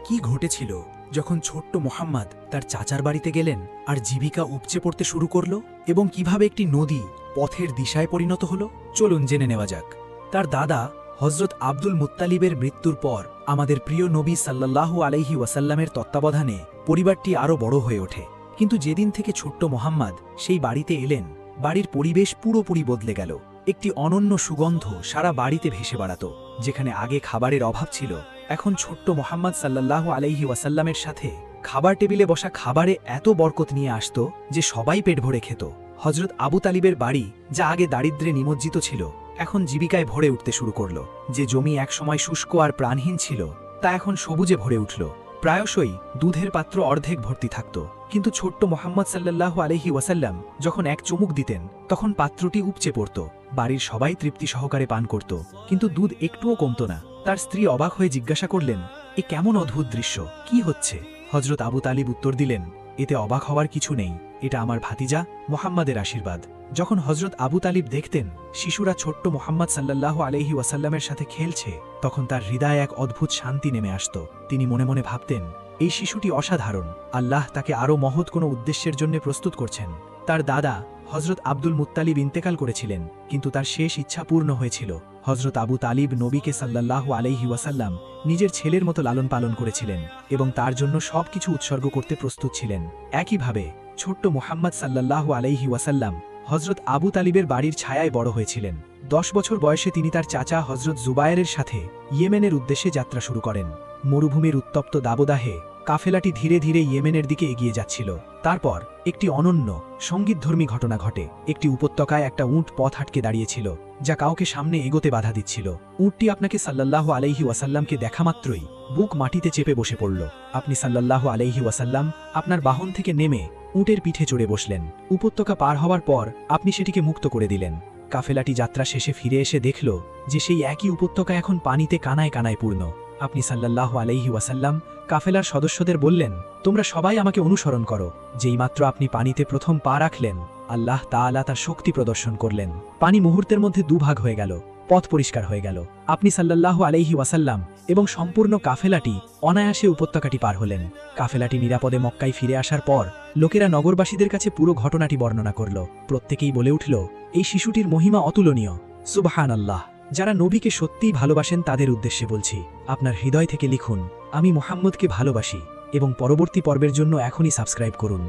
কি ঘটেছিল যখন ছোট্ট মোহাম্মদ তার চাচার বাড়িতে গেলেন আর জীবিকা উপচে পড়তে শুরু করল, এবং কিভাবে একটি নদী পথের দিশায় পরিণত হল? চলুন জেনে নেওয়া যাক। তার দাদা হজরত আব্দুল মুত্তালিবের মৃত্যুর পর আমাদের প্রিয় নবী সাল্লাল্লাহু আলাইহি ওয়াসাল্লামের তত্ত্বাবধানে পরিবারটি আরও বড় হয়ে ওঠে। কিন্তু যেদিন থেকে ছোট্ট মোহাম্মদ সেই বাড়িতে এলেন, বাড়ির পরিবেশ পুরোপুরি বদলে গেল। একটি অনন্য সুগন্ধ সারা বাড়িতে ভেসে বেড়াত। যেখানে আগে খাবারের অভাব ছিল, এখন ছোট্ট মোহাম্মদ সাল্লাল্লাহু আলাইহি ওয়াসাল্লামের সাথে খাবার টেবিলে বসা খাবারে এত বরকত নিয়ে আসত যে সবাই পেট ভরে খেত। হজরত আবু তালিবের বাড়ি, যা আগে দারিদ্র্যে নিমজ্জিত ছিল, এখন জীবিকায় ভরে উঠতে শুরু করল। যে জমি একসময় শুষ্ক আর প্রাণহীন ছিল, তা এখন সবুজে ভরে উঠল। প্রায়শই দুধের পাত্র অর্ধেক ভর্তি থাকত, কিন্তু ছোট্ট মোহাম্মদ সাল্লাল্লাহু আলাইহি ওয়াসাল্লাম যখন এক চুমুক দিতেন, তখন পাত্রটি উপচে পড়ত। বাড়ির সবাই তৃপ্তি সহকারে পান করত, কিন্তু দুধ একটুও কমত না। তার স্ত্রী অবাক হয়ে জিজ্ঞাসা করলেন, এ কেমন অদ্ভুত দৃশ্য, কি হচ্ছে? হজরত আবু তালিব উত্তর দিলেন, এতে অবাক হওয়ার কিছু নেই, এটা আমার ভাতিজা মোহাম্মদের আশীর্বাদ। যখন হজরত আবু তালিব দেখতেন শিশুরা ছোট্ট মোহাম্মদ সাল্লাল্লাহু আলাইহি ওয়াসাল্লামের সাথে খেলছে, তখন তার হৃদয়ে এক অদ্ভুত শান্তি নেমে আসত। তিনি মনে মনে ভাবতেন, এই শিশুটি অসাধারণ, আল্লাহ তাকে আরও মহৎ কোনো উদ্দেশ্যের জন্য প্রস্তুত করছেন। তার দাদা হজরত আব্দুল মুত্তালিব ইন্তেকাল করেছিলেন, কিন্তু তার শেষ ইচ্ছা পূর্ণ হয়েছিল। হজরত আবু তালিব নবীকে সাল্লাল্লাহু আলাইহি ওয়াসাল্লাম নিজের ছেলের মতো লালন পালন করেছিলেন এবং তার জন্য সবকিছু উৎসর্গ করতে প্রস্তুত ছিলেন। একইভাবে ছোট্ট মুহাম্মদ সাল্লাল্লাহু আলাইহি ওয়াসাল্লাম হজরত আবু তালিবের বাড়ির ছায়ায় বড় হয়েছিলেন। 10 বছর বয়সে তিনি তার চাচা হজরত জুবায়েরের সাথে ইয়েমেনের উদ্দেশ্যে যাত্রা শুরু করেন। মরুভূমির উত্তপ্ত দাবদাহে কাফেলাটি ধীরে ধীরে ইয়েমেনের দিকে এগিয়ে যাচ্ছিল। তারপর একটি অনন্য সঙ্গীতধর্মী ঘটনা ঘটে। একটি উপত্যকায় একটা উট পথ আটকে দাঁড়িয়েছিল, যা কাউকে সামনে এগোতে বাধা দিচ্ছিল। উটটি আপনাকে সাল্লাল্লাহু আলাইহি ওয়াসাল্লামকে দেখা মাত্রই বুক মাটিতে চেপে বসে পড়ল। আপনি সাল্লাল্লাহু আলাইহি ওয়াসাল্লাম আপনার বাহন থেকে নেমে উটের পিঠে চড়ে বসলেন। উপত্যকা পার হওয়ার পর আপনি সেটিকে মুক্ত করে দিলেন। কাফেলাটি যাত্রা শেষে ফিরে এসে দেখল যে সেই একই উপত্যকা এখন পানিতে কানায় কানায় পূর্ণ। আপনি সাল্লাল্লাহু আলাইহি ওয়াসাল্লাম কাফেলার সদস্যদের বললেন, তোমরা সবাই আমাকে অনুসরণ করো। যেইমাত্র আপনি পানিতে প্রথম পা রাখলেন, আল্লাহ তাআলা তার শক্তি প্রদর্শন করলেন। পানি মুহূর্তের মধ্যে দুভাগ হয়ে গেল, পথ পরিষ্কার হয়ে গেল। আপনি সাল্লাল্লাহু আলাইহি ওয়াসাল্লাম এবং সম্পূর্ণ কাফেলাটি অনায়াসে উপত্যকাটি পার হলেন। কাফেলাটি নিরাপদে মক্কায় ফিরে আসার পর লোকেরা নগরবাসীদের কাছে পুরো ঘটনাটি বর্ণনা করল। প্রত্যেকেই বলে উঠল, এই শিশুটির মহিমা অতুলনীয়, সুবহানাল্লাহ। যারা নবীকে সত্যিই ভালোবাসেন তাদের উদ্দেশ্যে বলছি, আপনার হৃদয় থেকে লিখুন, আমি মুহাম্মদকে ভালোবাসি, এবং পরবর্তী পর্বের জন্য এখনই সাবস্ক্রাইব করুন।